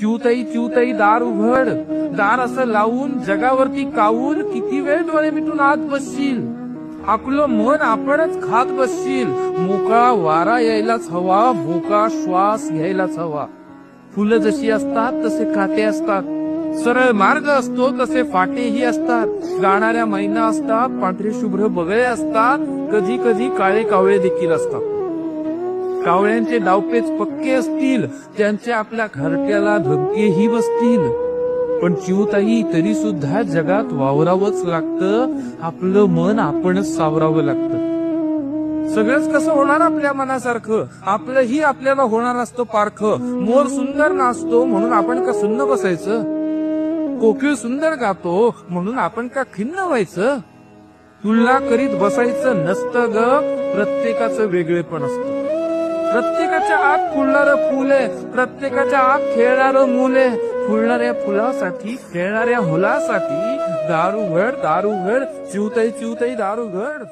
चिवताई चिवताई दार उघड. दार असं लावून जगावरती काऊन किती वेळ डोळे मिटून आत बसशील. आपलं मन आपणच खात बसशील. मोकळा वारा यायलाच हवा, मोकळा श्वास घ्यायलाच हवा. फुलं जशी असतात तसे काटे असतात, सरळ मार्ग असतो तसे फाटेही असतात. गाणाऱ्या मैना असतात, पांढरे शुभ्र बगळे असतात, कधी कधी काळे कावळे देखील असतात. कावळ्यांचे डावपेच पक्के असतील, त्यांचे आपल्या घरट्याला धक्केही बसतील. पण चिवताई तरी सुद्धा जगात वावरावंच लागतं. आपलं मन आपणच सावरावं लागतं. सगळंच कसं होणार आपल्या मनासारखं. आपलंही आपल्याला होणार असतं पारखं. मोर सुंदर नाचतो म्हणून आपण का सुन्न बसायचं. कोकिळ सुंदर गातो म्हणून आपण का खिन्न व्हायचं. तुलना करीत बसायचं नसतं ग. प्रत्येकाचं वेगळेपण असतं. प्रत्येकाच्या आत फुलणारं फुल आहे, प्रत्येकाच्या आत खेळणारं मूल आहे. फुलणाऱ्या फुलासाठी, खेळणाऱ्या मुलासाठी दार उघड, दार उघड, चिवताई चिवताई दार उघड.